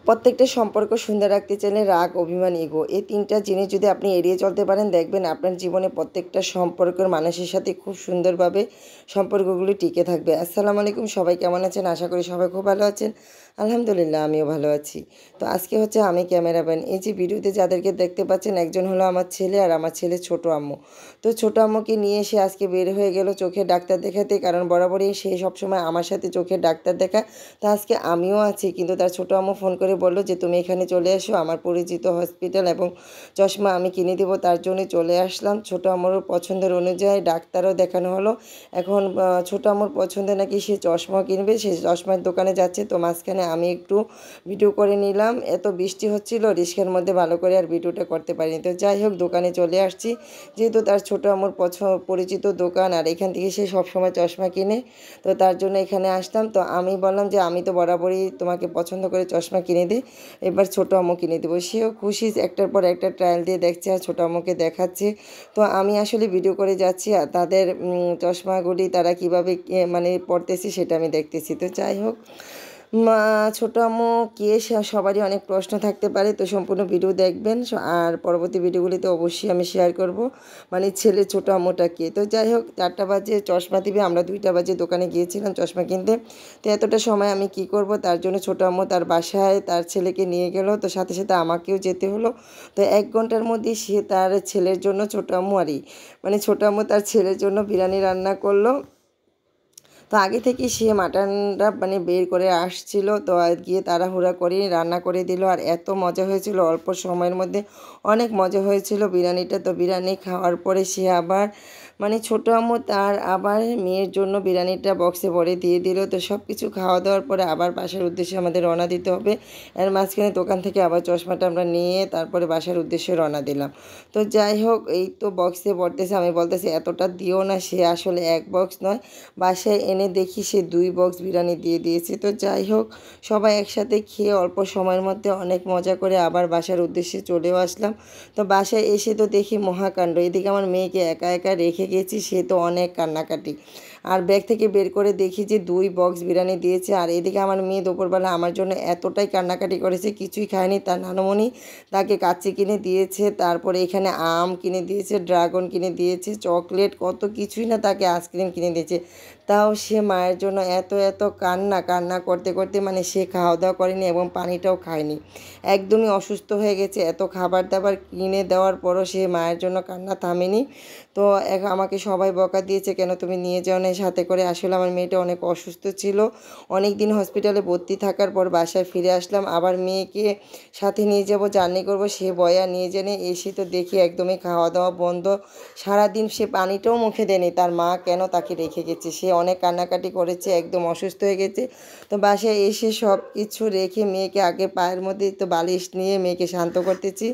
প্রত্যেকটা সম্পর্ক সুন্দর রাখতে চাইলে রাগ, অভিমান, ইগো এই ৩টা জিনিস যদি আপনি এড়িয়ে চলতে পারেন, দেখবেন আপনার জীবনে প্রত্যেকটা সম্পর্কের মানুষের সাথে খুব সুন্দরভাবে সম্পর্কগুলি টিকে থাকবে। আসসালামু আলাইকুম, সবাই কেমন আছেন? আশা করি সবাই খুব ভালো আছেন। আলহামদুলিল্লাহ, আমিও ভালো আছি। তো আজকে হচ্ছে আমি ক্যামেরাম্যান। এই যে ভিডিওতে যাদেরকে দেখতে পাচ্ছেন, একজন হলো আমার ছেলে আর আমার ছেলের ছোটো আম্মু। তো ছোটো আম্মুকে নিয়ে সে আজকে বের হয়ে গেল চোখের ডাক্তার দেখাতে, কারণ বরাবরই সে সবসময় আমার সাথে চোখের ডাক্তার দেখায়। তো আজকে আমিও আছি, কিন্তু তার ছোটো আম্মু ফোন করে বলল যে তুমি এখানে চলে এসো, আমার পরিচিত হসপিটাল এবং চশমা আমি কিনে দেবো, তার জন্যই চলে আসলাম। ছোটো আম্মুর পছন্দের অনুযায়ী ডাক্তারও দেখানো হলো। এখন ছোটো আম্মুর পছন্দে নাকি সে চশমা কিনবে, সে চশমার দোকানে যাচ্ছে। তো মাঝখানে আমি একটু ভিডিও করে নিলাম। এত বৃষ্টি হচ্ছিল, রিস্কের মধ্যে ভালো করে আর ভিডিওটা করতে পারিনি। তো যাই হোক, দোকানে চলে আসছি, যেহেতু তার ছোটো আম্মুর পরিচিত দোকান আর এখান থেকে সে সবসময় চশমা কিনে, তো তার জন্য এখানে আসতাম। তো আমি বললাম যে আমি তো বরাবরই তোমাকে পছন্দ করে চশমা কিনে দিই, এবার ছোটো আম্মু কিনে দেবো। সেও খুশি, একটার পর একটা ট্রায়াল দিয়ে দেখছে আর ছোটো আম্মুকে দেখাচ্ছে। তো আমি আসলে ভিডিও করে যাচ্ছি আর তাদের চশমাগুলি তারা কীভাবে মানে পরতেছে সেটা আমি দেখতেছি। তো যাই হোক, মা ছোটো আম্মু কে সবারই অনেক প্রশ্ন থাকতে পারে, তো সম্পূর্ণ ভিডিও দেখবেন। আর পরবর্তী ভিডিওগুলিতে অবশ্যই আমি শেয়ার করব মানে ছেলে ছোটো আম্মুটা কে। তো যাই হোক, 4টা বাজে চশমা দিবে, আমরা 2টা বাজে দোকানে গিয়েছিলাম চশমা কিনতে। তো এতটা সময় আমি কি করব, তার জন্য ছোটো আম্মু তার বাসায় তার ছেলেকে নিয়ে গেল, তো সাথে সাথে আমাকেও যেতে হলো। তো 1 ঘন্টার মধ্যে সে তার ছেলের জন্য ছোটো আম্মু মানে ছোটো আম্মু তার ছেলের জন্য বিরিয়ানি রান্না করলো। তো আগে থেকে সে মাটনটা মানে বের করে আসছিল, তো আর গিয়ে তাড়াহুড়া করে রান্না করে দিল। আর এত মজা হয়েছিল, অল্প সময়ের মধ্যে অনেক মজা হয়েছিল বিরিয়ানিটা। তো বিরিয়ানি খাওয়ার পরে সে আবার মানে ছোটো আম্মু তার আবার মেয়ের জন্য বিরিয়ানিটা বক্সে ভরে দিয়ে দিল। তো সব কিছু খাওয়া দাওয়ার পরে আবার বাসার উদ্দেশ্যে আমাদের রওনা দিতে হবে। এর মাঝখানে দোকান থেকে আবার চশমাটা আমরা নিয়ে তারপরে বাসার উদ্দেশ্যে রওনা দিলাম। তো যাই হোক, এই তো বক্সে ভরতেছে, আমি বলতেছি এতটা দিও না। সে আসলে 1 বক্স নয়, বাসায় এনে দেখি সে 2 বক্স বিরিয়ানি দিয়ে দিয়েছে। তো যাই হোক, সবাই একসাথে খেয়ে অল্প সময়ের মধ্যে অনেক মজা করে আবার বাসার উদ্দেশ্যে চলেও আসলাম। তো বাসায় এসে তো দেখি মহাকাণ্ড, এদিকে আমার মেয়েকে একা একা রেখে গেছি, সে তো অনেক কান্নাকাটি। আর ব্যাগ থেকে বের করে দেখি যে 2 বক্স বিরিয়ানি দিয়েছে। আর এদিকে আমার মেয়ে দুপুরবেলা আমার জন্য এতটাই কান্নাকাটি করেছে, কিছুই খায়নি। তার নানুমণি তাকে কাচ্চি কিনে দিয়েছে, তারপরে এখানে আম কিনে দিয়েছে, ড্রাগন কিনে দিয়েছে, চকলেট, কত কিছুই না, তাকে আইসক্রিম কিনে দিয়েছে। তাও সে মায়ের জন্য এত এত কান্না কান্না করতে করতে মানে সে খাওয়া দাওয়া করেনি এবং পানিটাও খায়নি, একদমই অসুস্থ হয়ে গেছে। এত খাবার দাবার কিনে দেওয়ার পরও সে মায়ের জন্য কান্না থামেনি। তো আমাকে সবাই বকা দিয়েছে, কেন তুমি নিয়ে যাও না সাথে করে। আসলে আমার মেয়েটা অনেক অসুস্থ ছিল, অনেক দিন হসপিটালে ভর্তি থাকার পর বাসায় ফিরে আসলাম, আবার মেয়েকে সাথে নিয়ে যাব, জার্নি করব, সে বয়া নিয়ে জেনে এসে তো দেখি একদমই খাওয়া দাওয়া বন্ধ। সারাদিন সে পানিটাও মুখে দেয়নি, তার মা কেন তাকে রেখে গেছে। সে অনেক কান্নাকাটি করেছে, একদম অসুস্থ হয়ে গেছে। তো বাসায় এসে সব কিছু রেখে মেয়েকে আগে পায়ের মধ্যে তো বালিশ নিয়ে মেয়েকে শান্ত করতেছি।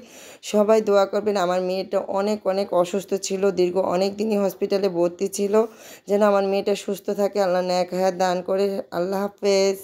সবাই দোয়া করবেন, আমার মেয়েটা অনেক অনেক অসুস্থ ছিল, দীর্ঘ অনেক দিনই হসপিটালে ভর্তি ছিল, যেন আমার মেয়েটা সুস্থ থাকে। আল্লাহ নেক হায়াত দান করে। আল্লাহ হাফেজ।